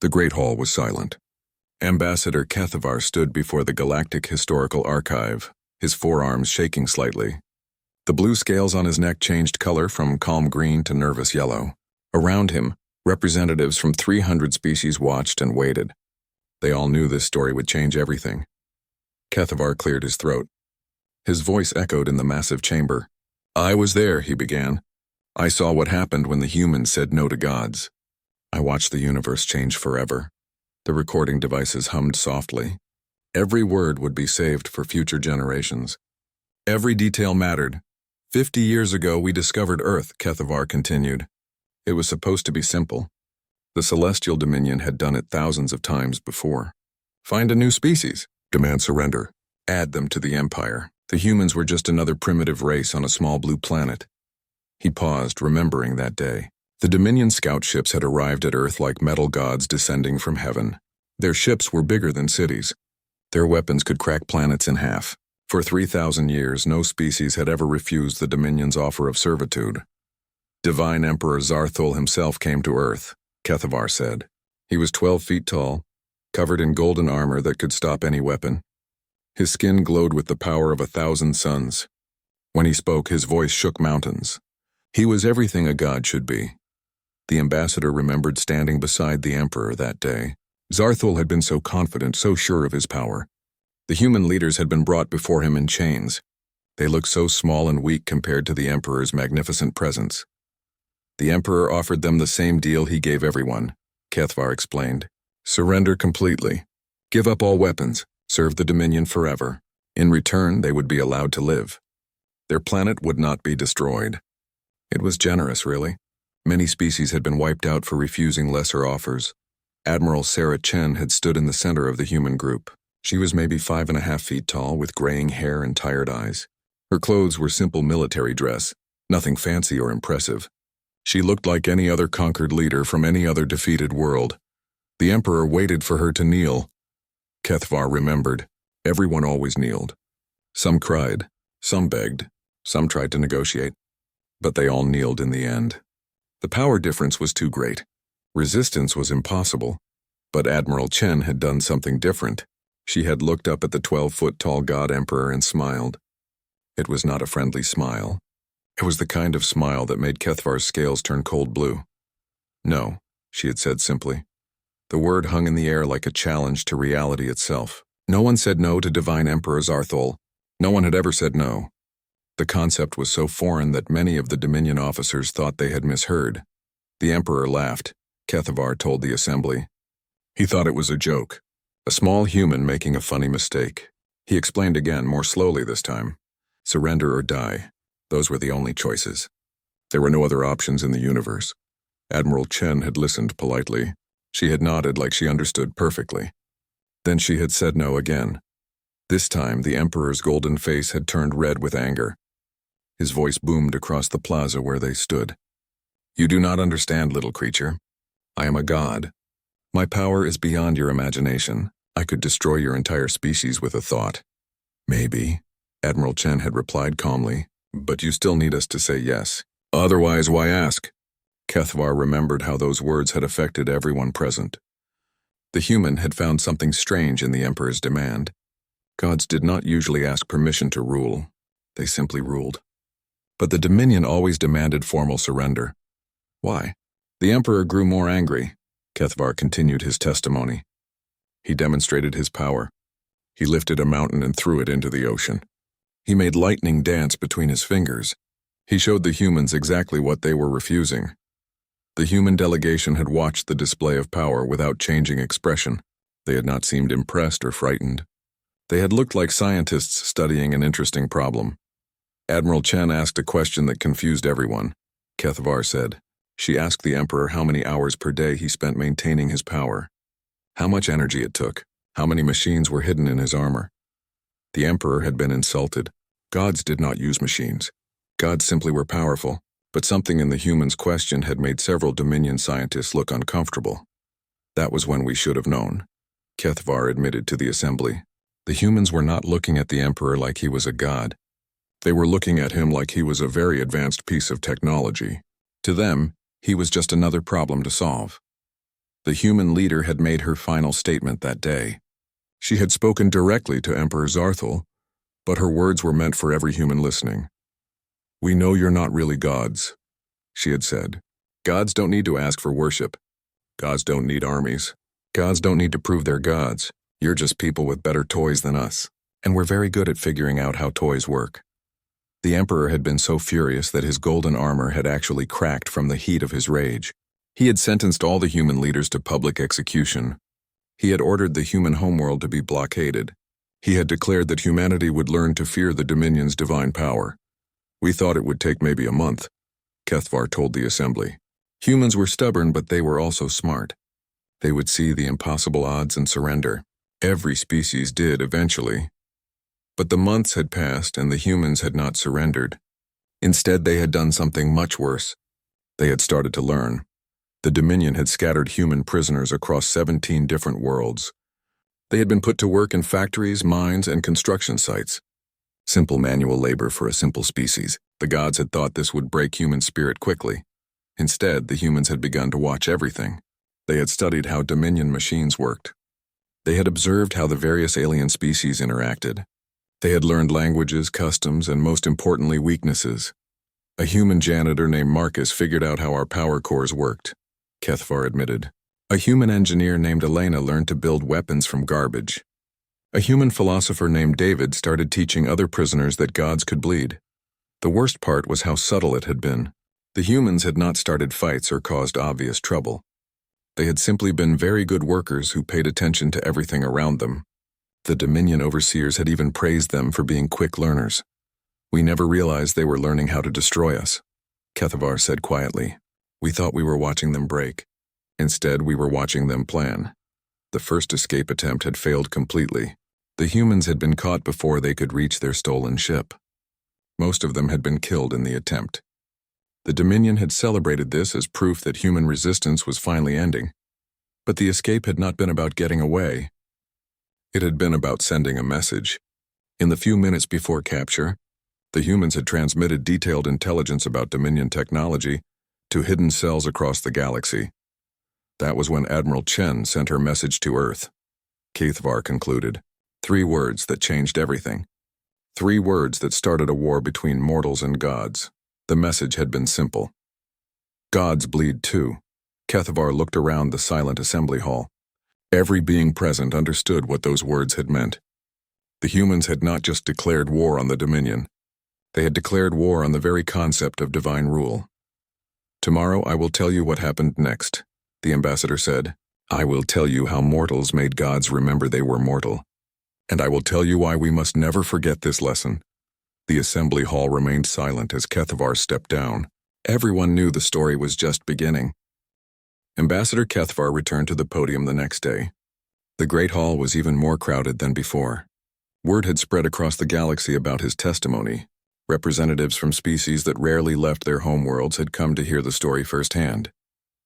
The Great Hall was silent. Ambassador Kethavar stood before the Galactic Historical Archive, his forearms shaking slightly. The blue scales on his neck changed color from calm green to nervous yellow. Around him, representatives from 300 species watched and waited. They all knew this story would change everything. Kethavar cleared his throat. His voice echoed in the massive chamber. "I was there," he began. "I saw what happened when the humans said no to gods. I watched the universe change forever." The recording devices hummed softly. Every word would be saved for future generations. Every detail mattered. 50 years ago we discovered Earth, Kethavar continued. It was supposed to be simple. The Celestial Dominion had done it thousands of times before. Find a new species, demand surrender, add them to the Empire. The humans were just another primitive race on a small blue planet. He paused, remembering that day. The Dominion scout ships had arrived at Earth like metal gods descending from heaven. Their ships were bigger than cities. Their weapons could crack planets in half. For 3,000 years, no species had ever refused the Dominion's offer of servitude. Divine Emperor Zarthul himself came to Earth, Kethavar said. He was 12 feet tall, covered in golden armor that could stop any weapon. His skin glowed with the power of 1,000 suns. When he spoke, his voice shook mountains. He was everything a god should be. The ambassador remembered standing beside the emperor that day. Zarthul had been so confident, so sure of his power. The human leaders had been brought before him in chains. They looked so small and weak compared to the emperor's magnificent presence. The emperor offered them the same deal he gave everyone, Kethavar explained. Surrender completely. Give up all weapons. Serve the Dominion forever. In return, they would be allowed to live. Their planet would not be destroyed. It was generous, really. Many species had been wiped out for refusing lesser offers. Admiral Sarah Chen had stood in the center of the human group. She was maybe 5.5 feet tall, with graying hair and tired eyes. Her clothes were simple military dress, nothing fancy or impressive. She looked like any other conquered leader from any other defeated world. The Emperor waited for her to kneel. Kethavar remembered. Everyone always kneeled. Some cried, some begged, some tried to negotiate. But they all kneeled in the end. The power difference was too great. Resistance was impossible. But Admiral Chen had done something different. She had looked up at the 12-foot-tall God Emperor and smiled. It was not a friendly smile. It was the kind of smile that made Kethavar's scales turn cold blue. "No," she had said simply. The word hung in the air like a challenge to reality itself. No one said no to Divine Emperor Zarthul. No one had ever said no. The concept was so foreign that many of the Dominion officers thought they had misheard. The Emperor laughed, Kethavar told the assembly. He thought it was a joke. A small human making a funny mistake. He explained again, more slowly this time. Surrender or die. Those were the only choices. There were no other options in the universe. Admiral Chen had listened politely. She had nodded like she understood perfectly. Then she had said no again. This time, the Emperor's golden face had turned red with anger. His voice boomed across the plaza where they stood. "You do not understand, little creature. I am a god. My power is beyond your imagination. I could destroy your entire species with a thought." "Maybe," Admiral Chen had replied calmly, "but you still need us to say yes. Otherwise, why ask?" Kethavar remembered how those words had affected everyone present. The human had found something strange in the Emperor's demand. Gods did not usually ask permission to rule. They simply ruled. But the Dominion always demanded formal surrender. Why? The Emperor grew more angry. Kethavar continued his testimony. He demonstrated his power. He lifted a mountain and threw it into the ocean. He made lightning dance between his fingers. He showed the humans exactly what they were refusing. The human delegation had watched the display of power without changing expression. They had not seemed impressed or frightened. They had looked like scientists studying an interesting problem. Admiral Chen asked a question that confused everyone. Kethavar said. She asked the Emperor how many hours per day he spent maintaining his power, how much energy it took, how many machines were hidden in his armor. The Emperor had been insulted. Gods did not use machines. Gods simply were powerful, but something in the human's question had made several Dominion scientists look uncomfortable. That was when we should have known, Kethavar admitted to the assembly. The humans were not looking at the Emperor like he was a god. They were looking at him like he was a very advanced piece of technology. To them, he was just another problem to solve. The human leader had made her final statement that day. She had spoken directly to Emperor Zarthal, but her words were meant for every human listening. "We know you're not really gods," she had said. "Gods don't need to ask for worship. Gods don't need armies. Gods don't need to prove they're gods. You're just people with better toys than us, and we're very good at figuring out how toys work." The Emperor had been so furious that his golden armor had actually cracked from the heat of his rage. He had sentenced all the human leaders to public execution. He had ordered the human homeworld to be blockaded. He had declared that humanity would learn to fear the Dominion's divine power. "We thought it would take maybe a month," Kethvar told the assembly. Humans were stubborn, but they were also smart. They would see the impossible odds and surrender. Every species did eventually. But the months had passed and the humans had not surrendered. Instead, they had done something much worse. They had started to learn. The Dominion had scattered human prisoners across 17 different worlds. They had been put to work in factories, mines, and construction sites. Simple manual labor for a simple species. The gods had thought this would break human spirit quickly. Instead, the humans had begun to watch everything. They had studied how Dominion machines worked. They had observed how the various alien species interacted. They had learned languages, customs, and most importantly, weaknesses. A human janitor named Marcus figured out how our power cores worked, Kethvar admitted. A human engineer named Elena learned to build weapons from garbage. A human philosopher named David started teaching other prisoners that gods could bleed. The worst part was how subtle it had been. The humans had not started fights or caused obvious trouble. They had simply been very good workers who paid attention to everything around them. The Dominion overseers had even praised them for being quick learners. "We never realized they were learning how to destroy us," Kethvar said quietly. "We thought we were watching them break. Instead, we were watching them plan." The first escape attempt had failed completely. The humans had been caught before they could reach their stolen ship. Most of them had been killed in the attempt. The Dominion had celebrated this as proof that human resistance was finally ending. But the escape had not been about getting away. It had been about sending a message. In the few minutes before capture, the humans had transmitted detailed intelligence about Dominion technology to hidden cells across the galaxy. That was when Admiral Chen sent her message to Earth. Kethvar concluded. 3 words that changed everything. 3 words that started a war between mortals and gods. The message had been simple. "Gods bleed too." Kethvar looked around the silent assembly hall. Every being present understood what those words had meant. The humans had not just declared war on the Dominion. They had declared war on the very concept of divine rule. "Tomorrow I will tell you what happened next," the ambassador said. "I will tell you how mortals made gods remember they were mortal. And I will tell you why we must never forget this lesson." The assembly hall remained silent as Kethvar stepped down. Everyone knew the story was just beginning. Ambassador Kethvar returned to the podium the next day. The Great Hall was even more crowded than before. Word had spread across the galaxy about his testimony. Representatives from species that rarely left their homeworlds had come to hear the story firsthand.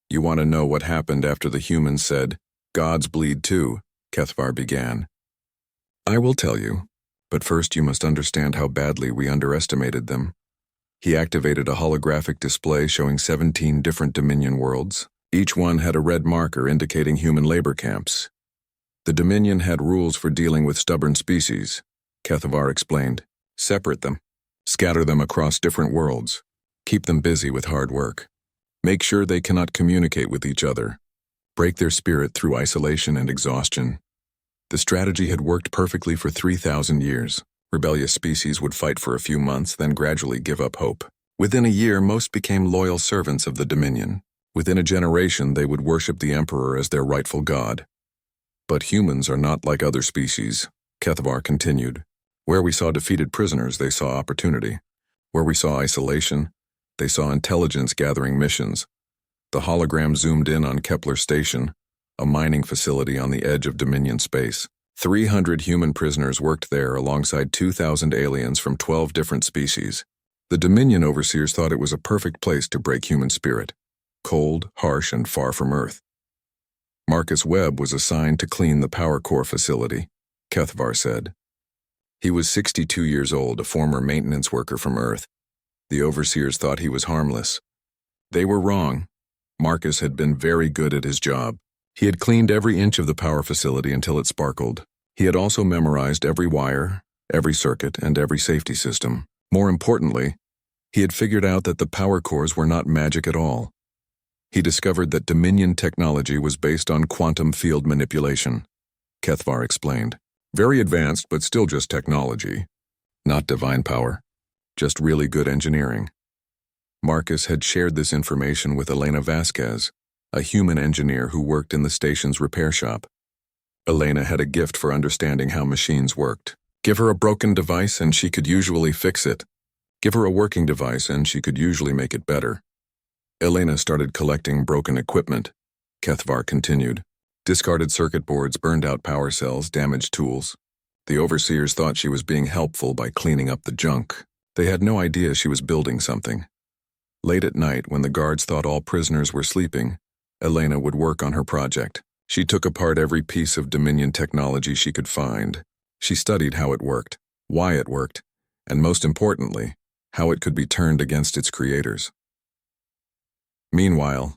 "You want to know what happened after the humans said, 'Gods bleed too,'" Kethvar began. "I will tell you. But first you must understand how badly we underestimated them." He activated a holographic display showing 17 different Dominion worlds. Each one had a red marker indicating human labor camps. The Dominion had rules for dealing with stubborn species, Kethvar explained. "Separate them. Scatter them across different worlds. Keep them busy with hard work. Make sure they cannot communicate with each other. Break their spirit through isolation and exhaustion." The strategy had worked perfectly for 3,000 years. Rebellious species would fight for a few months, then gradually give up hope. Within a year, most became loyal servants of the Dominion. Within a generation, they would worship the Emperor as their rightful god. "But humans are not like other species," Kethvar continued. "Where we saw defeated prisoners, they saw opportunity. Where we saw isolation, they saw intelligence-gathering missions." The hologram zoomed in on Kepler Station, a mining facility on the edge of Dominion space. 300 human prisoners worked there alongside 2,000 aliens from 12 different species. The Dominion overseers thought it was a perfect place to break human spirit. Cold, harsh, and far from Earth. Marcus Webb was assigned to clean the power core facility, Kethvar said. He was 62 years old, a former maintenance worker from Earth. The overseers thought he was harmless. They were wrong. Marcus had been very good at his job. He had cleaned every inch of the power facility until it sparkled. He had also memorized every wire, every circuit, and every safety system. More importantly, he had figured out that the power cores were not magic at all. He discovered that Dominion technology was based on quantum field manipulation. Kethvar explained. Very advanced, but still just technology. Not divine power. Just really good engineering. Marcus had shared this information with Elena Vasquez, a human engineer who worked in the station's repair shop. Elena had a gift for understanding how machines worked. Give her a broken device and she could usually fix it. Give her a working device and she could usually make it better. Elena started collecting broken equipment. Kethvar continued. Discarded circuit boards, burned out power cells, damaged tools. The overseers thought she was being helpful by cleaning up the junk. They had no idea she was building something. Late at night, when the guards thought all prisoners were sleeping, Elena would work on her project. She took apart every piece of Dominion technology she could find. She studied how it worked, why it worked, and most importantly, how it could be turned against its creators. Meanwhile,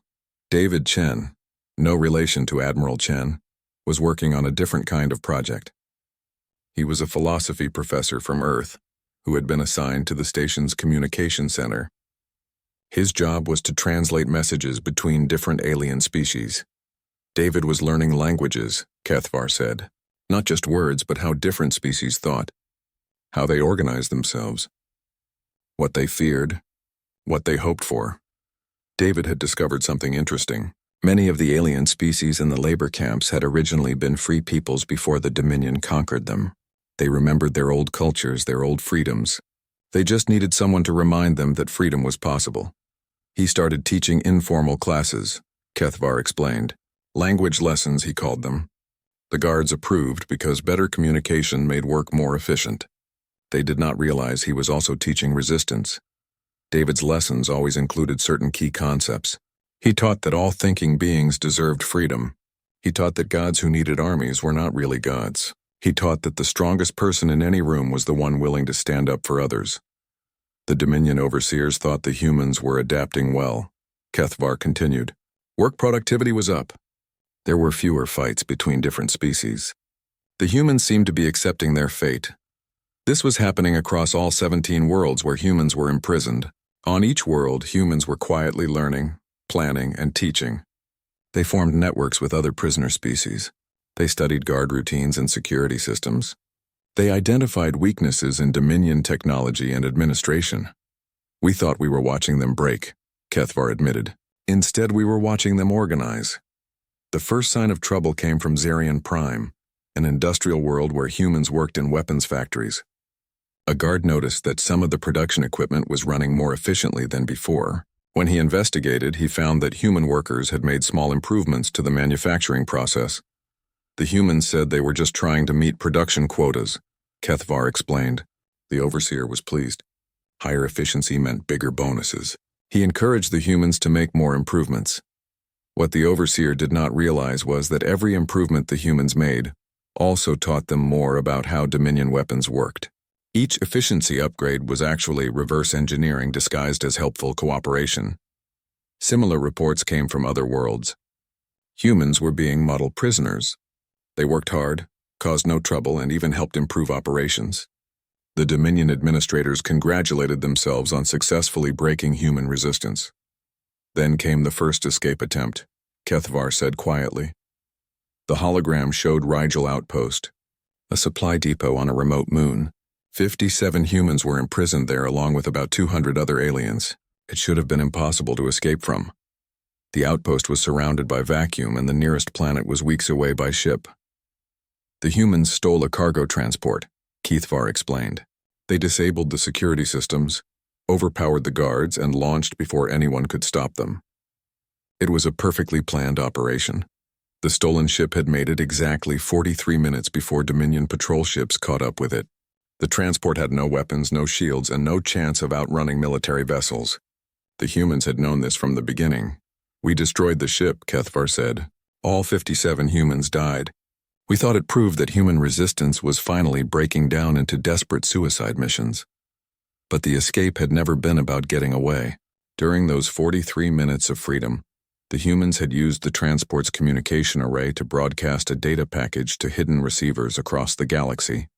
David Chen, no relation to Admiral Chen, was working on a different kind of project. He was a philosophy professor from Earth who had been assigned to the station's communication center. His job was to translate messages between different alien species. David was learning languages, Kethvar said. Not just words, but how different species thought, how they organized themselves, what they feared, what they hoped for. David had discovered something interesting. Many of the alien species in the labor camps had originally been free peoples before the Dominion conquered them. They remembered their old cultures, their old freedoms. They just needed someone to remind them that freedom was possible. He started teaching informal classes, Kethvar explained. Language lessons, he called them. The guards approved because better communication made work more efficient. They did not realize he was also teaching resistance. David's lessons always included certain key concepts. He taught that all thinking beings deserved freedom. He taught that gods who needed armies were not really gods. He taught that the strongest person in any room was the one willing to stand up for others. The Dominion overseers thought the humans were adapting well. Kethvar continued. Work productivity was up. There were fewer fights between different species. The humans seemed to be accepting their fate. This was happening across all 17 worlds where humans were imprisoned. On each world, humans were quietly learning, planning, and teaching. They formed networks with other prisoner species. They studied guard routines and security systems. They identified weaknesses in Dominion technology and administration. We thought we were watching them break, Kethvar admitted. Instead, we were watching them organize. The first sign of trouble came from Zarian Prime, an industrial world where humans worked in weapons factories. A guard noticed that some of the production equipment was running more efficiently than before. When he investigated, he found that human workers had made small improvements to the manufacturing process. The humans said they were just trying to meet production quotas, Kethvar explained. The overseer was pleased. Higher efficiency meant bigger bonuses. He encouraged the humans to make more improvements. What the overseer did not realize was that every improvement the humans made also taught them more about how Dominion weapons worked. Each efficiency upgrade was actually reverse engineering disguised as helpful cooperation. Similar reports came from other worlds. Humans were being model prisoners. They worked hard, caused no trouble, and even helped improve operations. The Dominion administrators congratulated themselves on successfully breaking human resistance. Then came the first escape attempt, Kethvar said quietly. The hologram showed Rigel Outpost, a supply depot on a remote moon. 57 humans were imprisoned there along with about 200 other aliens. It should have been impossible to escape from. The outpost was surrounded by vacuum and the nearest planet was weeks away by ship. The humans stole a cargo transport, Kethvar explained. They disabled the security systems, overpowered the guards, and launched before anyone could stop them. It was a perfectly planned operation. The stolen ship had made it exactly 43 minutes before Dominion patrol ships caught up with it. The transport had no weapons, no shields, and no chance of outrunning military vessels. The humans had known this from the beginning. We destroyed the ship, Kethvar said. All 57 humans died. We thought it proved that human resistance was finally breaking down into desperate suicide missions. But the escape had never been about getting away. During those 43 minutes of freedom, The humans had used the transport's communication array to broadcast a data package to hidden receivers across the galaxy.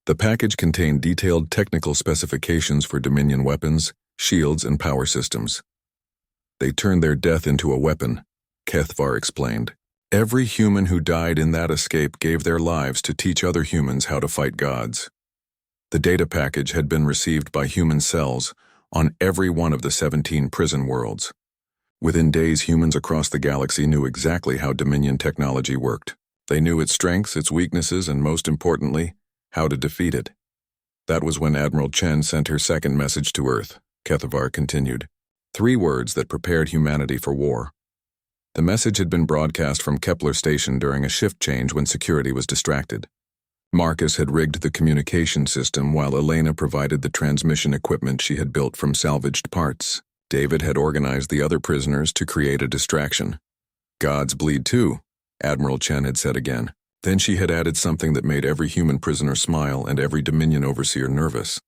The package contained detailed technical specifications for Dominion weapons, shields, and power systems. They turned their death into a weapon, Kethvar explained. Every human who died in that escape gave their lives to teach other humans how to fight gods. The data package had been received by human cells on every one of the 17 prison worlds. Within days, humans across the galaxy knew exactly how Dominion technology worked. They knew its strengths, its weaknesses, and most importantly, how to defeat it. That was when Admiral Chen sent her second message to Earth, Kethvar continued. 3 words that prepared humanity for war. The message had been broadcast from Kepler Station during a shift change when security was distracted. Marcus had rigged the communication system while Elena provided the transmission equipment she had built from salvaged parts. David had organized the other prisoners to create a distraction. Gods bleed too, Admiral Chen had said again. Then she had added something that made every human prisoner smile and every Dominion overseer nervous.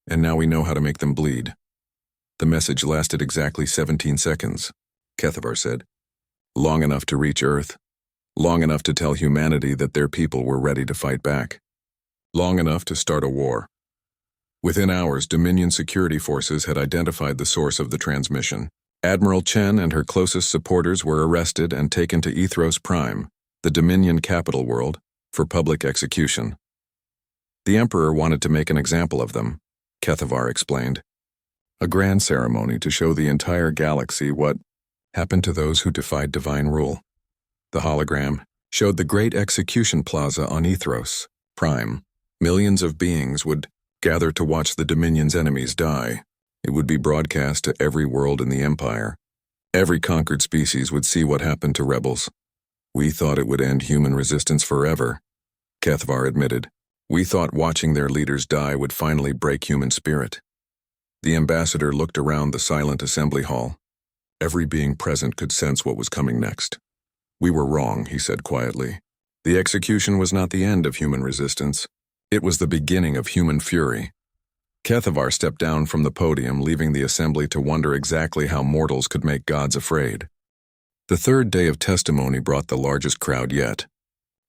And now we know how to make them bleed. The message lasted exactly 17 seconds, Kethvar said. Long enough to reach Earth. Long enough to tell humanity that their people were ready to fight back. Long enough to start a war. Within hours, Dominion security forces had identified the source of the transmission. Admiral Chen and her closest supporters were arrested and taken to Ethros Prime, the Dominion capital world, for public execution. The Emperor wanted to make an example of them, Kethvar explained. A grand ceremony to show the entire galaxy what happened to those who defied divine rule. The hologram showed the great execution plaza on Ethros Prime. Millions of beings would gather to watch the Dominion's enemies die. It would be broadcast to every world in the Empire. Every conquered species would see what happened to rebels. We thought it would end human resistance forever, Kethvar admitted. We thought watching their leaders die would finally break human spirit. The ambassador looked around the silent assembly hall. Every being present could sense what was coming next. We were wrong, he said quietly. The execution was not the end of human resistance. It was the beginning of human fury. Kethvar stepped down from the podium, leaving the assembly to wonder exactly how mortals could make gods afraid. The third day of testimony brought the largest crowd yet.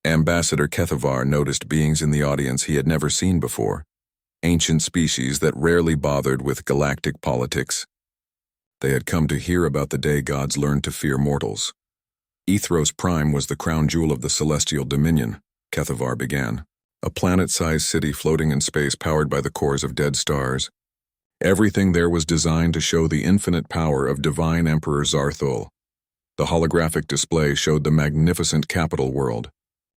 Ambassador Kethvar noticed beings in the audience he had never seen before. Ancient species that rarely bothered with galactic politics. They had come to hear about the day gods learned to fear mortals. Ethros Prime was the crown jewel of the Celestial Dominion, Kethvar began. A planet-sized city floating in space powered by the cores of dead stars. Everything there was designed to show the infinite power of Divine Emperor Zarthul. The holographic display showed the magnificent capital world,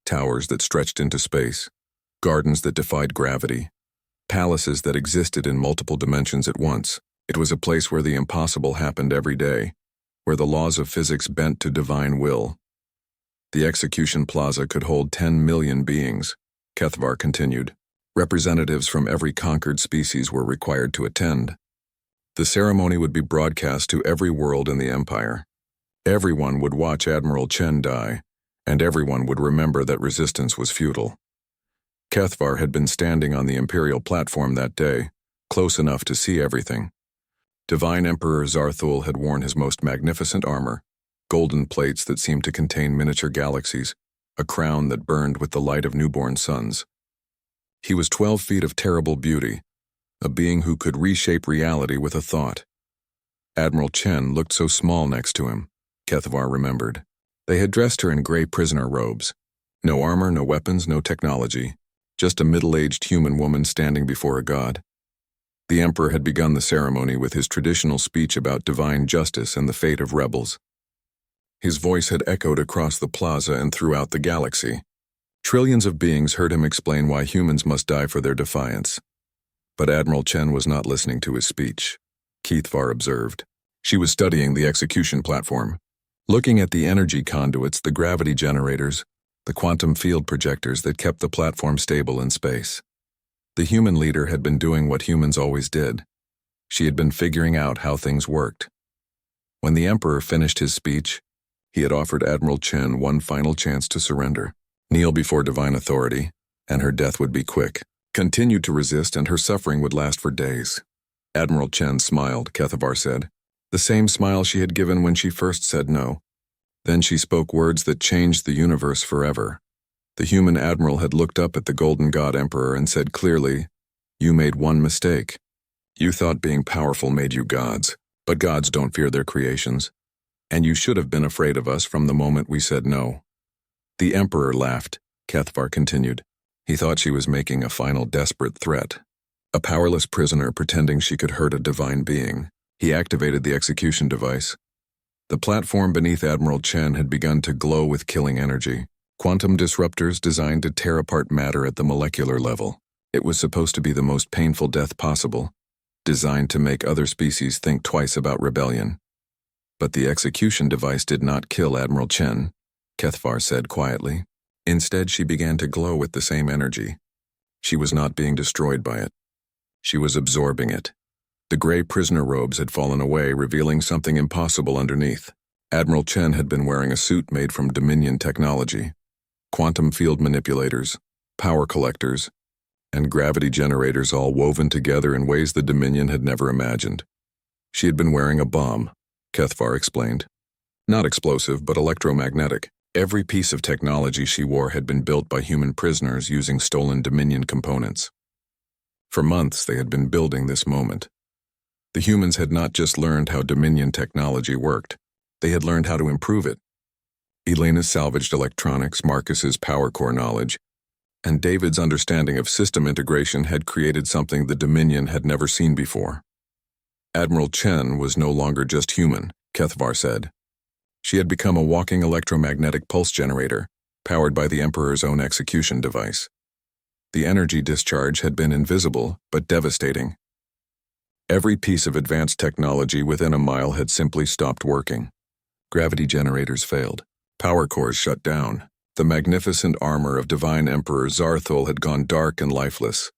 towers that stretched into space, gardens that defied gravity, palaces that existed in multiple dimensions at once. It was a place where the impossible happened every day, where the laws of physics bent to divine will. The execution plaza could hold 10 million beings, Kethvar continued. Representatives from every conquered species were required to attend. The ceremony would be broadcast to every world in the Empire. Everyone would watch Admiral Chen die, and everyone would remember that resistance was futile. Kethvar had been standing on the Imperial platform that day, close enough to see everything. Divine Emperor Zarthul had worn his most magnificent armor, golden plates that seemed to contain miniature galaxies, a crown that burned with the light of newborn suns. He was 12 feet of terrible beauty, a being who could reshape reality with a thought. Admiral Chen looked so small next to him, Kethvar remembered. They had dressed her in gray prisoner robes. No armor, no weapons, no technology. Just a middle-aged human woman standing before a god. The Emperor had begun the ceremony with his traditional speech about divine justice and the fate of rebels. His voice had echoed across the plaza and throughout the galaxy. Trillions of beings heard him explain why humans must die for their defiance. But Admiral Chen was not listening to his speech, Kethvar observed. She was studying the execution platform, looking at the energy conduits, the gravity generators, the quantum field projectors that kept the platform stable in space. The human leader had been doing what humans always did. She had been figuring out how things worked. When the Emperor finished his speech, he had offered Admiral Chen one final chance to surrender, kneel before divine authority, and her death would be quick. Continue to resist and her suffering would last for days. Admiral Chen smiled, Kethvar said. The same smile she had given when she first said no. Then she spoke words that changed the universe forever. The human admiral had looked up at the Golden God Emperor and said clearly, "You made one mistake. You thought being powerful made you gods, but gods don't fear their creations. And you should have been afraid of us from the moment we said no." The Emperor laughed, Cathvar continued. He thought she was making a final desperate threat. A powerless prisoner pretending she could hurt a divine being. He activated the execution device. The platform beneath Admiral Chen had begun to glow with killing energy. Quantum disruptors designed to tear apart matter at the molecular level. It was supposed to be the most painful death possible, designed to make other species think twice about rebellion. But the execution device did not kill Admiral Chen, Cathvar said quietly. Instead, she began to glow with the same energy. She was not being destroyed by it. She was absorbing it. The gray prisoner robes had fallen away, revealing something impossible underneath. Admiral Chen had been wearing a suit made from Dominion technology. Quantum field manipulators, power collectors, and gravity generators all woven together in ways the Dominion had never imagined. She had been wearing a bomb, Cathvar explained. Not explosive, but electromagnetic. Every piece of technology she wore had been built by human prisoners using stolen Dominion components. For months they had been building this moment. The humans had not just learned how Dominion technology worked, they had learned how to improve it. Elena's salvaged electronics, Marcus's power core knowledge, and David's understanding of system integration had created something the Dominion had never seen before. Admiral Chen was no longer just human, Cathvar said. She had become a walking electromagnetic pulse generator, powered by the Emperor's own execution device. The energy discharge had been invisible, but devastating. Every piece of advanced technology within a mile had simply stopped working. Gravity generators failed. Power cores shut down. The magnificent armor of Divine Emperor Zarthul had gone dark and lifeless.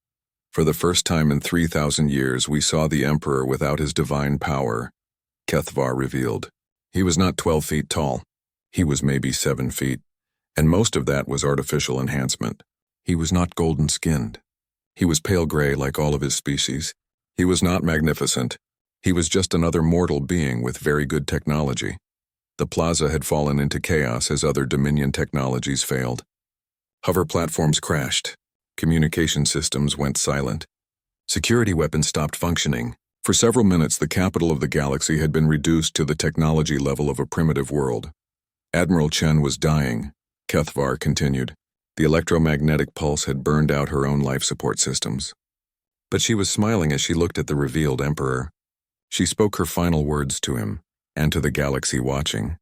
For the first time in 3,000 years, we saw the Emperor without his divine power, Cathvar revealed. He was not 12 feet tall. He was maybe 7 feet, and most of that was artificial enhancement. He was not golden-skinned. He was pale gray like all of his species. He was not magnificent. He was just another mortal being with very good technology. The plaza had fallen into chaos as other Dominion technologies failed. Hover platforms crashed. Communication systems went silent. Security weapons stopped functioning. For several minutes, the capital of the galaxy had been reduced to the technology level of a primitive world. Admiral Chen was dying, Cathvar continued. The electromagnetic pulse had burned out her own life support systems. But she was smiling as she looked at the revealed Emperor. She spoke her final words to him, and to the galaxy watching.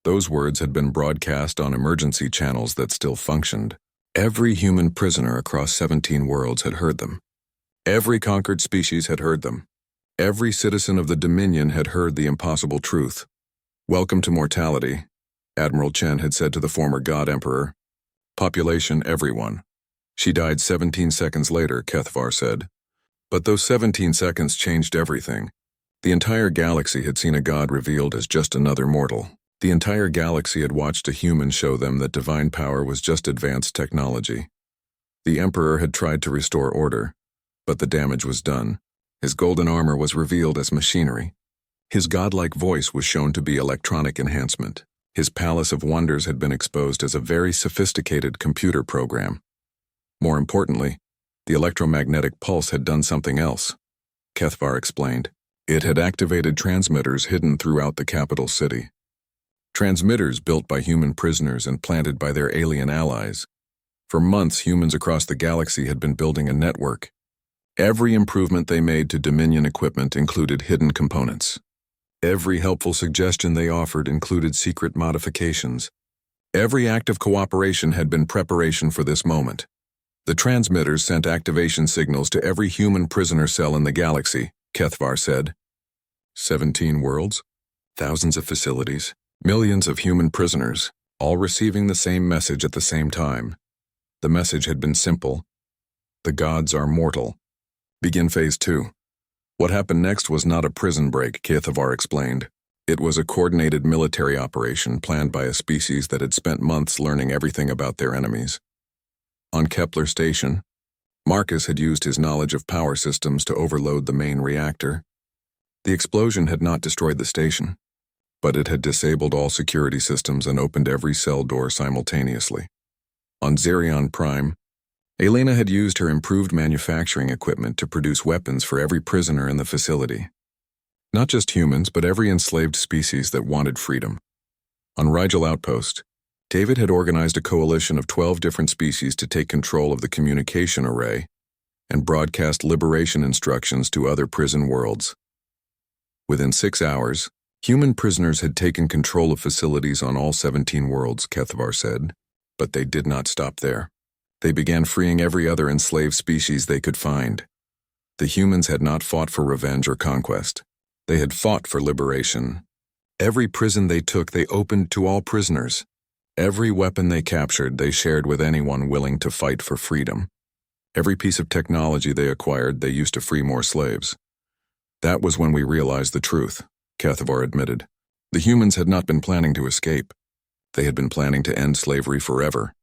Those words had been broadcast on emergency channels that still functioned. Every human prisoner across 17 worlds had heard them. Every conquered species had heard them. Every citizen of the Dominion had heard the impossible truth. "Welcome to mortality," Admiral Chen had said to the former God Emperor. "Population, everyone." She died 17 seconds later, Cathvar said. But those 17 seconds changed everything. The entire galaxy had seen a god revealed as just another mortal. The entire galaxy had watched a human show them that divine power was just advanced technology. The Emperor had tried to restore order, but the damage was done. His golden armor was revealed as machinery. His godlike voice was shown to be electronic enhancement. His palace of wonders had been exposed as a very sophisticated computer program. More importantly, the electromagnetic pulse had done something else, Cathvar explained. It had activated transmitters hidden throughout the capital city. Transmitters built by human prisoners and planted by their alien allies. For months, humans across the galaxy had been building a network. Every improvement they made to Dominion equipment included hidden components. Every helpful suggestion they offered included secret modifications. Every act of cooperation had been preparation for this moment. The transmitters sent activation signals to every human prisoner cell in the galaxy, Cathvar said. 17 worlds, thousands of facilities, millions of human prisoners, all receiving the same message at the same time. The message had been simple. The gods are mortal. Begin Phase 2. What happened next was not a prison break, Cathvar explained. It was a coordinated military operation planned by a species that had spent months learning everything about their enemies. On Kepler Station, Marcus had used his knowledge of power systems to overload the main reactor. The explosion had not destroyed the station, but it had disabled all security systems and opened every cell door simultaneously. On Xerion Prime, Elena had used her improved manufacturing equipment to produce weapons for every prisoner in the facility. Not just humans, but every enslaved species that wanted freedom. On Rigel Outpost, David had organized a coalition of 12 different species to take control of the communication array and broadcast liberation instructions to other prison worlds. Within 6 hours, human prisoners had taken control of facilities on all 17 worlds, Kethavar said, but they did not stop there. They began freeing every other enslaved species they could find. The humans had not fought for revenge or conquest. They had fought for liberation. Every prison they took, they opened to all prisoners. Every weapon they captured, they shared with anyone willing to fight for freedom. Every piece of technology they acquired, they used to free more slaves. That was when we realized the truth, Kethavar admitted. The humans had not been planning to escape. They had been planning to end slavery forever.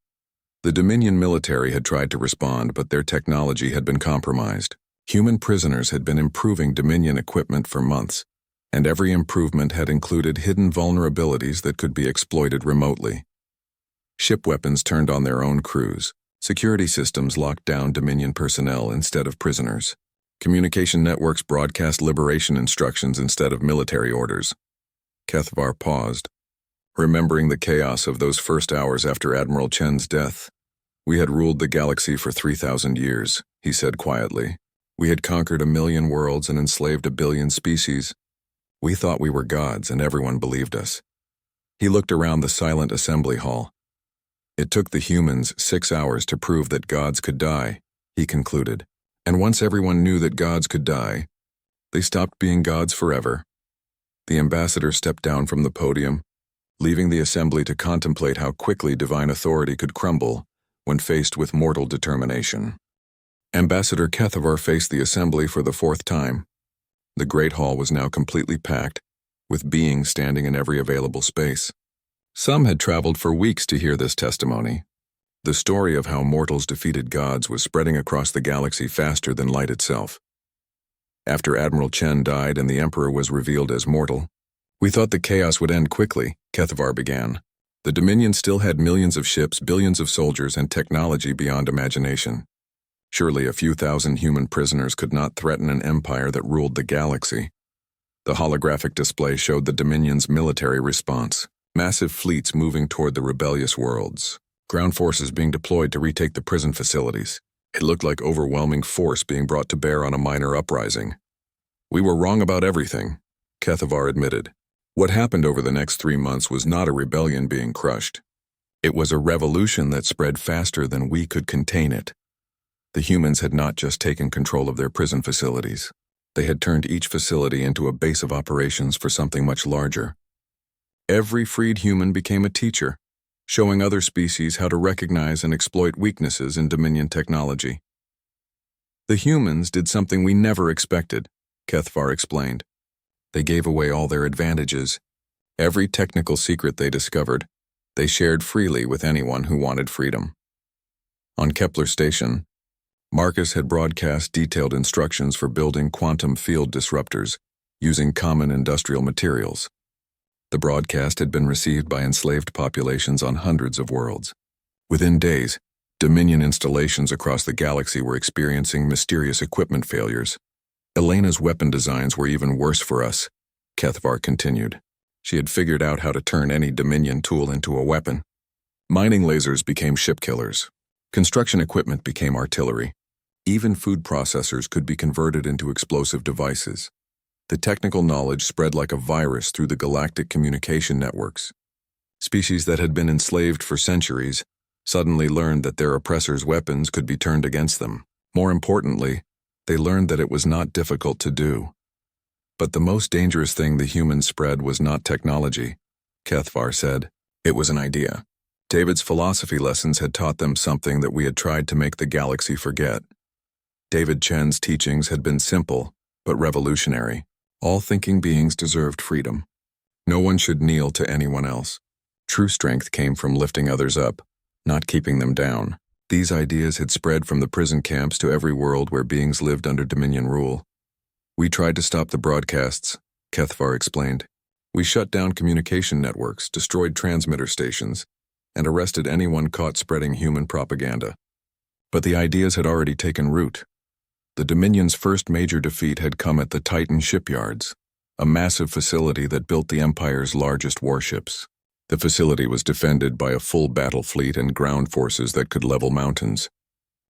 The Dominion military had tried to respond, but their technology had been compromised. Human prisoners had been improving Dominion equipment for months, and every improvement had included hidden vulnerabilities that could be exploited remotely. Ship weapons turned on their own crews. Security systems locked down Dominion personnel instead of prisoners. Communication networks broadcast liberation instructions instead of military orders. Kethavar paused, remembering the chaos of those first hours after Admiral Chen's death. We had ruled the galaxy for 3,000 years, he said quietly. We had conquered 1 million worlds and enslaved 1 billion species. We thought we were gods and everyone believed us. He looked around the silent assembly hall. It took the humans 6 hours to prove that gods could die, he concluded. And once everyone knew that gods could die, they stopped being gods forever. The ambassador stepped down from the podium, leaving the assembly to contemplate how quickly divine authority could crumble when faced with mortal determination. Ambassador Kethavar faced the assembly for the 4th time. The Great Hall was now completely packed, with beings standing in every available space. Some had traveled for weeks to hear this testimony. The story of how mortals defeated gods was spreading across the galaxy faster than light itself. After Admiral Chen died and the Emperor was revealed as mortal, we thought the chaos would end quickly, Kethavar began. The Dominion still had millions of ships, billions of soldiers, and technology beyond imagination. Surely a few thousand human prisoners could not threaten an empire that ruled the galaxy. The holographic display showed the Dominion's military response. Massive fleets moving toward the rebellious worlds. Ground forces being deployed to retake the prison facilities. It looked like overwhelming force being brought to bear on a minor uprising. We were wrong about everything, Kethavar admitted. What happened over the next 3 months was not a rebellion being crushed. It was a revolution that spread faster than we could contain it. The humans had not just taken control of their prison facilities. They had turned each facility into a base of operations for something much larger. Every freed human became a teacher, showing other species how to recognize and exploit weaknesses in Dominion technology. The humans did something we never expected, Kethavar explained. They gave away all their advantages. Every technical secret they discovered, they shared freely with anyone who wanted freedom. On Kepler Station, Marcus had broadcast detailed instructions for building quantum field disruptors using common industrial materials. The broadcast had been received by enslaved populations on hundreds of worlds. Within days, Dominion installations across the galaxy were experiencing mysterious equipment failures. Elena's weapon designs were even worse for us, Kethavar continued. She had figured out how to turn any Dominion tool into a weapon. Mining lasers became ship killers. Construction equipment became artillery. Even food processors could be converted into explosive devices. The technical knowledge spread like a virus through the galactic communication networks. Species that had been enslaved for centuries suddenly learned that their oppressors' weapons could be turned against them. More importantly, they learned that it was not difficult to do. But the most dangerous thing the humans spread was not technology, Kethavar said. It was an idea. David's philosophy lessons had taught them something that we had tried to make the galaxy forget. David Chen's teachings had been simple, but revolutionary. All thinking beings deserved freedom. No one should kneel to anyone else. True strength came from lifting others up, not keeping them down. These ideas had spread from the prison camps to every world where beings lived under Dominion rule. We tried to stop the broadcasts, Kethvar explained. We shut down communication networks, destroyed transmitter stations, and arrested anyone caught spreading human propaganda. But the ideas had already taken root. The Dominion's first major defeat had come at the Titan shipyards, a massive facility that built the Empire's largest warships. The facility was defended by a full battle fleet and ground forces that could level mountains.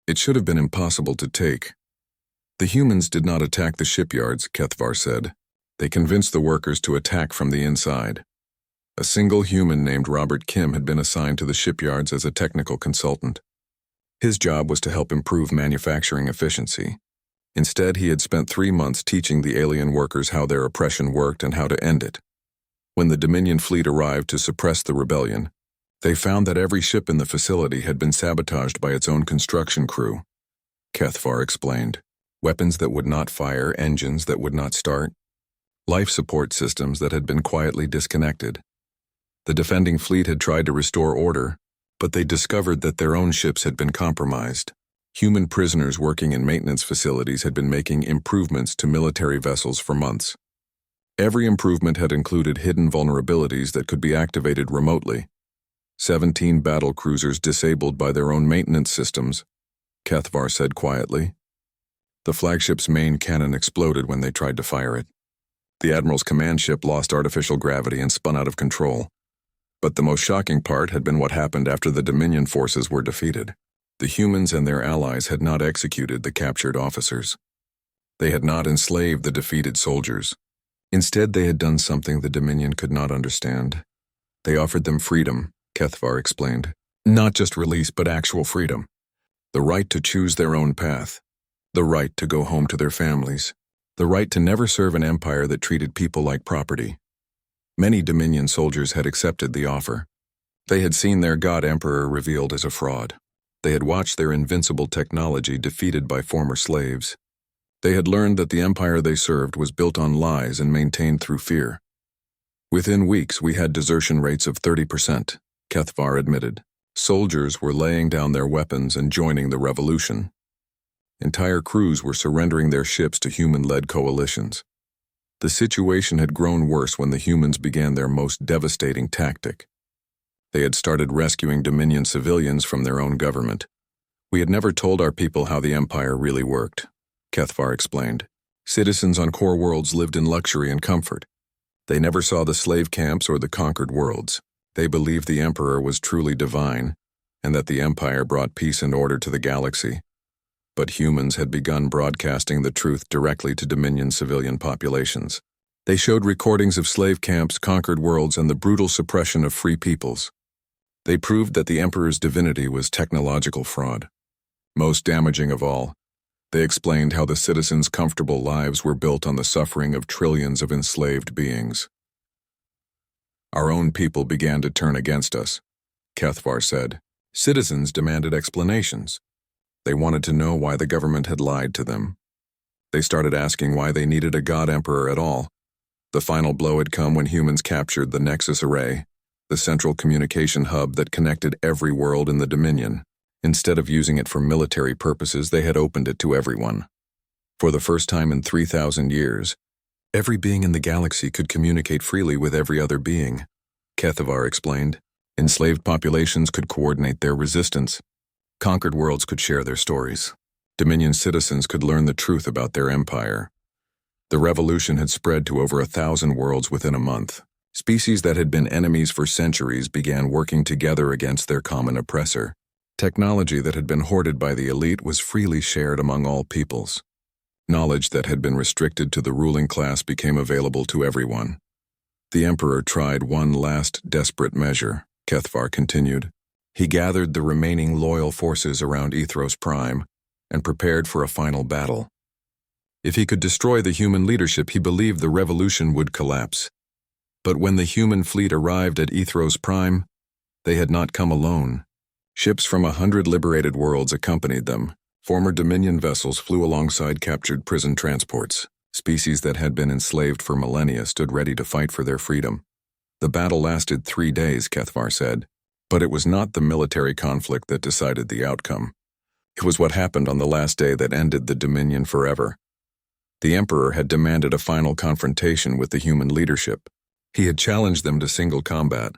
It should have been impossible to take. The humans did not attack the shipyards, Kethvar said. They convinced the workers to attack from the inside. A single human named Robert Kim had been assigned to the shipyards as a technical consultant. His job was to help improve manufacturing efficiency. Instead, he had spent 3 months teaching the alien workers how their oppression worked and how to end it. When the Dominion fleet arrived to suppress the rebellion, they found that every ship in the facility had been sabotaged by its own construction crew. Kethvar explained. Weapons that would not fire, engines that would not start, life support systems that had been quietly disconnected. The defending fleet had tried to restore order, but they discovered that their own ships had been compromised. Human prisoners working in maintenance facilities had been making improvements to military vessels for months. Every improvement had included hidden vulnerabilities that could be activated remotely. 17 battle cruisers disabled by their own maintenance systems, Kethvar said quietly. The flagship's main cannon exploded when they tried to fire it. The Admiral's command ship lost artificial gravity and spun out of control. But the most shocking part had been what happened after the Dominion forces were defeated. The humans and their allies had not executed the captured officers. They had not enslaved the defeated soldiers. Instead, they had done something the Dominion could not understand. They offered them freedom, Kethvar explained. Not just release, but actual freedom. The right to choose their own path. The right to go home to their families. The right to never serve an empire that treated people like property. Many Dominion soldiers had accepted the offer. They had seen their God Emperor revealed as a fraud. They had watched their invincible technology defeated by former slaves. They had learned that the empire they served was built on lies and maintained through fear. Within weeks, we had desertion rates of 30%, Kethvar admitted. Soldiers were laying down their weapons and joining the revolution. Entire crews were surrendering their ships to human-led coalitions. The situation had grown worse when the humans began their most devastating tactic. They had started rescuing Dominion civilians from their own government. We had never told our people how the empire really worked, Kethvar explained. Citizens on core worlds lived in luxury and comfort. They never saw the slave camps or the conquered worlds. They believed the emperor was truly divine, and that the empire brought peace and order to the galaxy. But humans had begun broadcasting the truth directly to Dominion civilian populations. They showed recordings of slave camps, conquered worlds, and the brutal suppression of free peoples. They proved that the Emperor's divinity was technological fraud. Most damaging of all, they explained how the citizens' comfortable lives were built on the suffering of trillions of enslaved beings. Our own people began to turn against us, Kethvar said. Citizens demanded explanations. They wanted to know why the government had lied to them. They started asking why they needed a God Emperor at all. The final blow had come when humans captured the Nexus Array, the central communication hub that connected every world in the Dominion. Instead of using it for military purposes, they had opened it to everyone. For the first time in 3,000 years, every being in the galaxy could communicate freely with every other being, Kethvar explained. Enslaved populations could coordinate their resistance. Conquered worlds could share their stories. Dominion citizens could learn the truth about their empire. The revolution had spread to over 1,000 worlds within a month. Species that had been enemies for centuries began working together against their common oppressor. Technology that had been hoarded by the elite was freely shared among all peoples. Knowledge that had been restricted to the ruling class became available to everyone. The Emperor tried one last desperate measure, Kethvar continued. He gathered the remaining loyal forces around Ethros Prime and prepared for a final battle. If he could destroy the human leadership, he believed the revolution would collapse. But when the human fleet arrived at Ethros Prime, they had not come alone. Ships from 100 liberated worlds accompanied them. Former Dominion vessels flew alongside captured prison transports. Species that had been enslaved for millennia stood ready to fight for their freedom. The battle lasted 3 days, Kethvar said. But it was not the military conflict that decided the outcome. It was what happened on the last day that ended the Dominion forever. The Emperor had demanded a final confrontation with the human leadership. He had challenged them to single combat,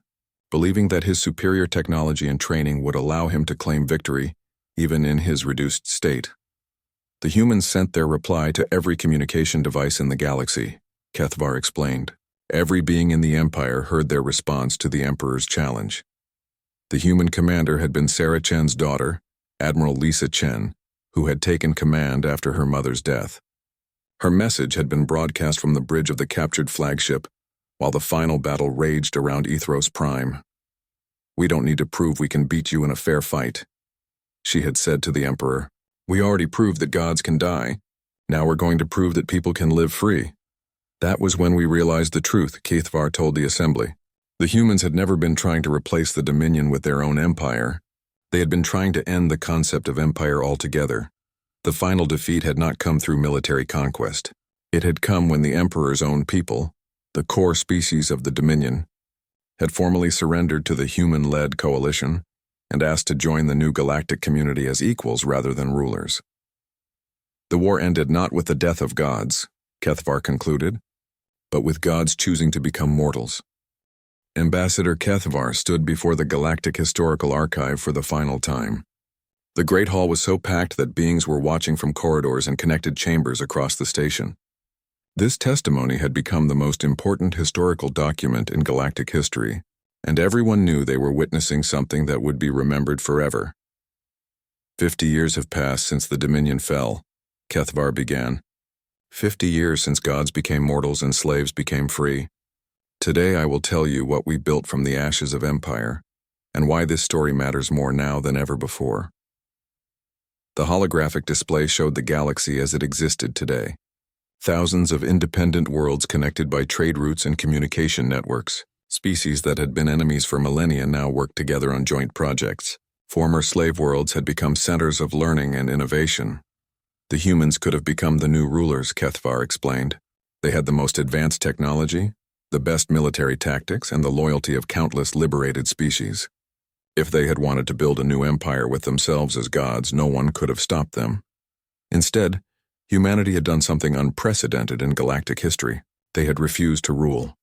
believing that his superior technology and training would allow him to claim victory, even in his reduced state. The humans sent their reply to every communication device in the galaxy, Kethvar explained. Every being in the Empire heard their response to the Emperor's challenge. The human commander had been Sarah Chen's daughter, Admiral Lisa Chen, who had taken command after her mother's death. Her message had been broadcast from the bridge of the captured flagship, while the final battle raged around Ethros Prime. "We don't need to prove we can beat you in a fair fight," she had said to the Emperor. "We already proved that gods can die. Now we're going to prove that people can live free." That was when we realized the truth, Kethvar told the assembly. The humans had never been trying to replace the Dominion with their own empire. They had been trying to end the concept of empire altogether. The final defeat had not come through military conquest. It had come when the Emperor's own people, the core species of the Dominion, had formally surrendered to the human-led coalition and asked to join the new galactic community as equals rather than rulers. The war ended not with the death of gods, Kethvar concluded, but with gods choosing to become mortals. Ambassador Kethvar stood before the Galactic Historical Archive for the final time. The Great Hall was so packed that beings were watching from corridors and connected chambers across the station. This testimony had become the most important historical document in galactic history, and everyone knew they were witnessing something that would be remembered forever. 50 years have passed since the Dominion fell, Kethvar began. 50 years since gods became mortals and slaves became free. Today I will tell you what we built from the ashes of empire, and why this story matters more now than ever before. The holographic display showed the galaxy as it existed today. Thousands of independent worlds connected by trade routes and communication networks. Species that had been enemies for millennia now worked together on joint projects. Former slave worlds had become centers of learning and innovation. The humans could have become the new rulers, Kethvar explained. They had the most advanced technology, the best military tactics, and the loyalty of countless liberated species. If they had wanted to build a new empire with themselves as gods, no one could have stopped them. Instead, humanity had done something unprecedented in galactic history. They had refused to rule.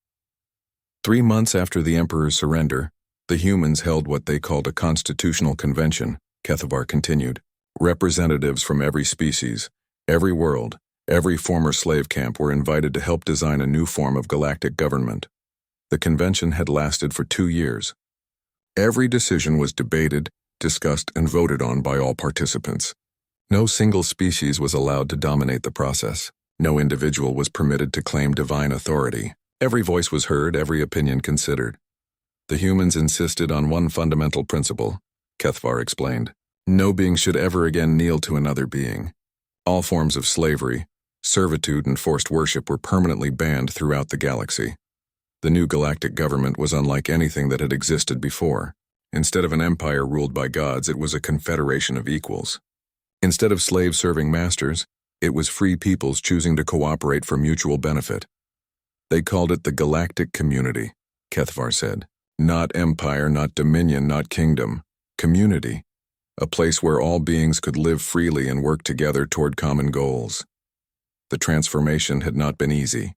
3 months after the Emperor's surrender, the humans held what they called a constitutional convention, Kethvar continued. Representatives from every species, every world, every former slave camp were invited to help design a new form of galactic government. The convention had lasted for 2 years. Every decision was debated, discussed, and voted on by all participants. No single species was allowed to dominate the process. No individual was permitted to claim divine authority. Every voice was heard, every opinion considered. The humans insisted on one fundamental principle, Kethvar explained. No being should ever again kneel to another being. All forms of slavery, servitude, and forced worship were permanently banned throughout the galaxy. The new galactic government was unlike anything that had existed before. Instead of an empire ruled by gods, it was a confederation of equals. Instead of slaves serving masters, it was free peoples choosing to cooperate for mutual benefit. They called it the Galactic Community, Kethvar said. Not empire, not dominion, not kingdom. Community. A place where all beings could live freely and work together toward common goals. The transformation had not been easy.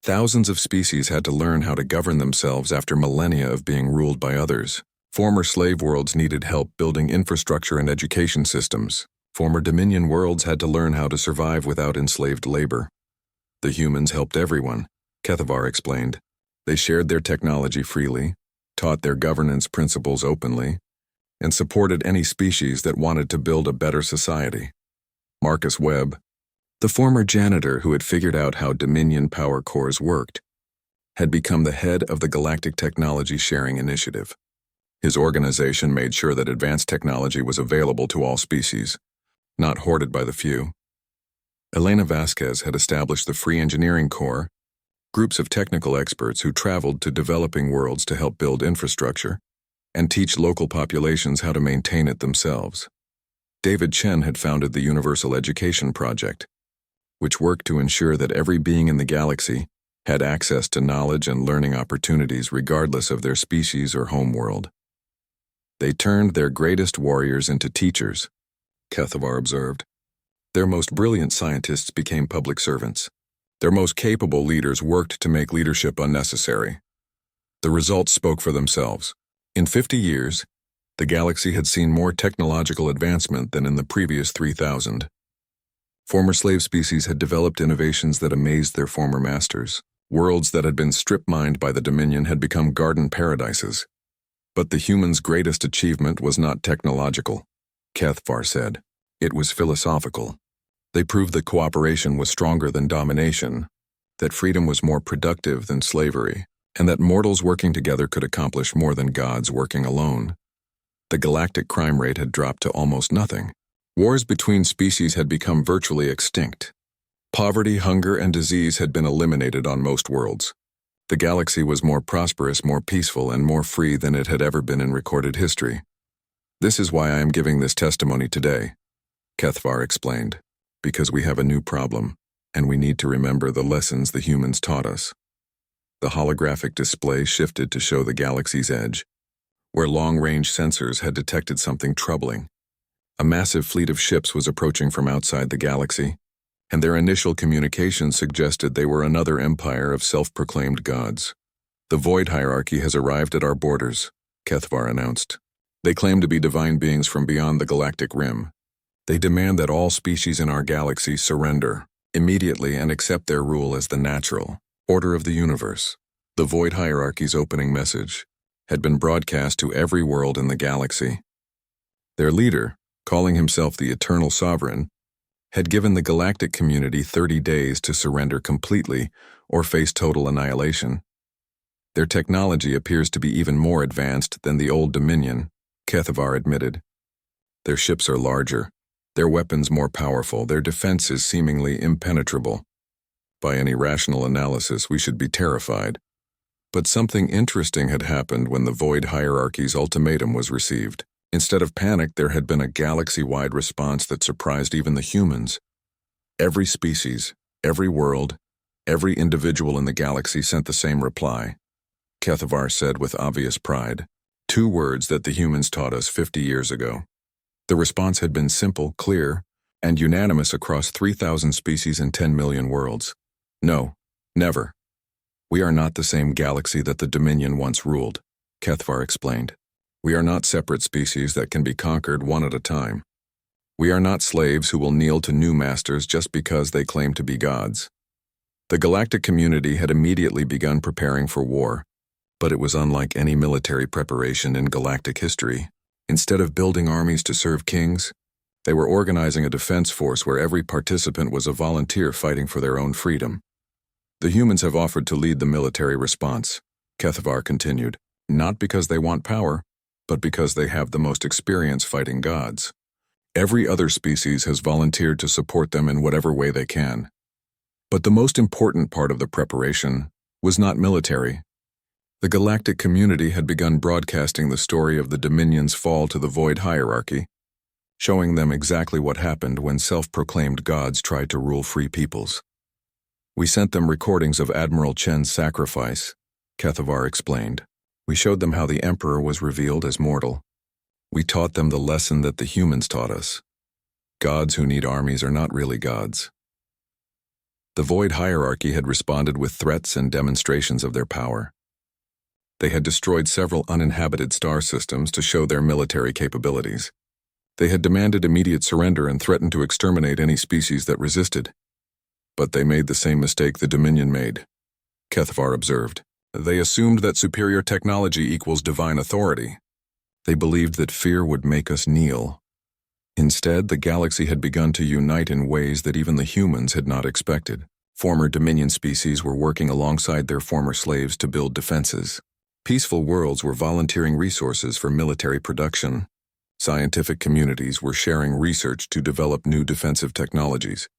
Thousands of species had to learn how to govern themselves after millennia of being ruled by others. Former slave worlds needed help building infrastructure and education systems. Former Dominion worlds had to learn how to survive without enslaved labor. The humans helped everyone, Kethvar explained. They shared their technology freely, taught their governance principles openly, and supported any species that wanted to build a better society. Marcus Webb, the former janitor who had figured out how Dominion power cores worked, had become the head of the Galactic Technology Sharing Initiative. His organization made sure that advanced technology was available to all species, not hoarded by the few. Elena Vasquez had established the Free Engineering Corps, groups of technical experts who traveled to developing worlds to help build infrastructure and teach local populations how to maintain it themselves. David Chen had founded the Universal Education Project, which worked to ensure that every being in the galaxy had access to knowledge and learning opportunities regardless of their species or homeworld. They turned their greatest warriors into teachers, Kethvar observed. Their most brilliant scientists became public servants. Their most capable leaders worked to make leadership unnecessary. The results spoke for themselves. In 50 years, the galaxy had seen more technological advancement than in the previous 3,000. Former slave species had developed innovations that amazed their former masters. Worlds that had been strip-mined by the Dominion had become garden paradises. But the humans' greatest achievement was not technological, Cathvar said. It was philosophical. They proved that cooperation was stronger than domination, that freedom was more productive than slavery, and that mortals working together could accomplish more than gods working alone. The galactic crime rate had dropped to almost nothing. Wars between species had become virtually extinct. Poverty, hunger, and disease had been eliminated on most worlds. The galaxy was more prosperous, more peaceful, and more free than it had ever been in recorded history. This is why I am giving this testimony today, Cathvar explained, because we have a new problem, and we need to remember the lessons the humans taught us. The holographic display shifted to show the galaxy's edge, where long-range sensors had detected something troubling. A massive fleet of ships was approaching from outside the galaxy, and their initial communication suggested they were another empire of self-proclaimed gods. The Void Hierarchy has arrived at our borders, Cathvar announced. They claim to be divine beings from beyond the galactic rim. They demand that all species in our galaxy surrender immediately and accept their rule as the natural order of the universe. The Void Hierarchy's opening message had been broadcast to every world in the galaxy. Their leader, calling himself the Eternal Sovereign, had given the galactic community 30 days to surrender completely or face total annihilation. Their technology appears to be even more advanced than the old Dominion, Cathvar admitted. Their ships are larger, their weapons more powerful, their defenses seemingly impenetrable. By any rational analysis, we should be terrified. But something interesting had happened when the Void Hierarchy's ultimatum was received. Instead of panic, there had been a galaxy-wide response that surprised even the humans. Every species, every world, every individual in the galaxy sent the same reply. Cathvar said with obvious pride, 2 words that the humans taught us 50 years ago. The response had been simple, clear, and unanimous across 3,000 species and 10 million worlds. No, never. We are not the same galaxy that the Dominion once ruled, Cathvar explained. We are not separate species that can be conquered one at a time. We are not slaves who will kneel to new masters just because they claim to be gods. The galactic community had immediately begun preparing for war, but it was unlike any military preparation in galactic history. Instead of building armies to serve kings, they were organizing a defense force where every participant was a volunteer fighting for their own freedom. The humans have offered to lead the military response, Cathvar continued, not because they want power, but because they have the most experience fighting gods. Every other species has volunteered to support them in whatever way they can. But the most important part of the preparation was not military. The galactic community had begun broadcasting the story of the Dominion's fall to the Void Hierarchy, showing them exactly what happened when self-proclaimed gods tried to rule free peoples. We sent them recordings of Admiral Chen's sacrifice, Cathvar explained. We showed them how the Emperor was revealed as mortal. We taught them the lesson that the humans taught us. Gods who need armies are not really gods. The Void Hierarchy had responded with threats and demonstrations of their power. They had destroyed several uninhabited star systems to show their military capabilities. They had demanded immediate surrender and threatened to exterminate any species that resisted. But they made the same mistake the Dominion made, Cathvar observed. They assumed that superior technology equals divine authority. They believed that fear would make us kneel. Instead, the galaxy had begun to unite in ways that even the humans had not expected. Former Dominion species were working alongside their former slaves to build defenses. Peaceful worlds were volunteering resources for military production. Scientific communities were sharing research to develop new defensive technologies.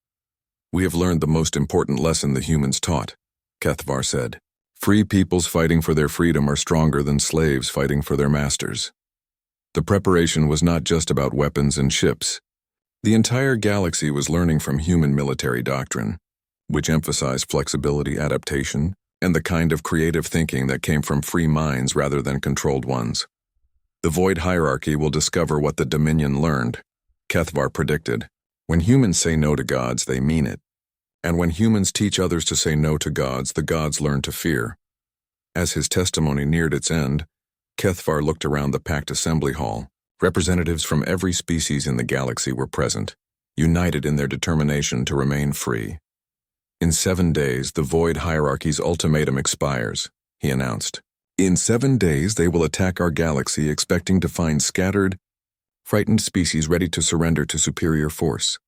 We have learned the most important lesson the humans taught, Cathvar said. Free peoples fighting for their freedom are stronger than slaves fighting for their masters. The preparation was not just about weapons and ships. The entire galaxy was learning from human military doctrine, which emphasized flexibility, adaptation, and the kind of creative thinking that came from free minds rather than controlled ones. The Void Hierarchy will discover what the Dominion learned, Cathvar predicted. When humans say no to gods, they mean it. And when humans teach others to say no to gods, the gods learn to fear. As his testimony neared its end, Kethvar looked around the packed assembly hall. Representatives from every species in the galaxy were present, united in their determination to remain free. In 7 days, the Void Hierarchy's ultimatum expires, he announced. In 7 days, they will attack our galaxy, expecting to find scattered, frightened species ready to surrender to superior force.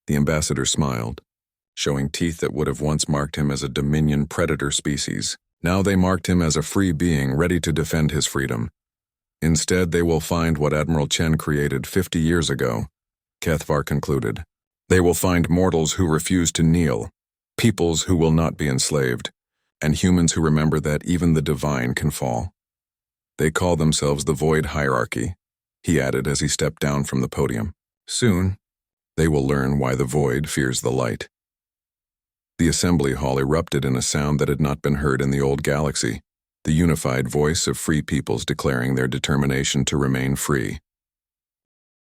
The ambassador smiled, showing teeth that would have once marked him as a Dominion predator species. Now they marked him as a free being ready to defend his freedom. Instead, they will find what Admiral Chen created 50 years ago, Kethvar concluded. They will find mortals who refuse to kneel, peoples who will not be enslaved, and humans who remember that even the divine can fall. They call themselves the Void Hierarchy, he added as he stepped down from the podium. Soon, they will learn why the Void fears the light. The assembly hall erupted in a sound that had not been heard in the old galaxy, the unified voice of free peoples declaring their determination to remain free.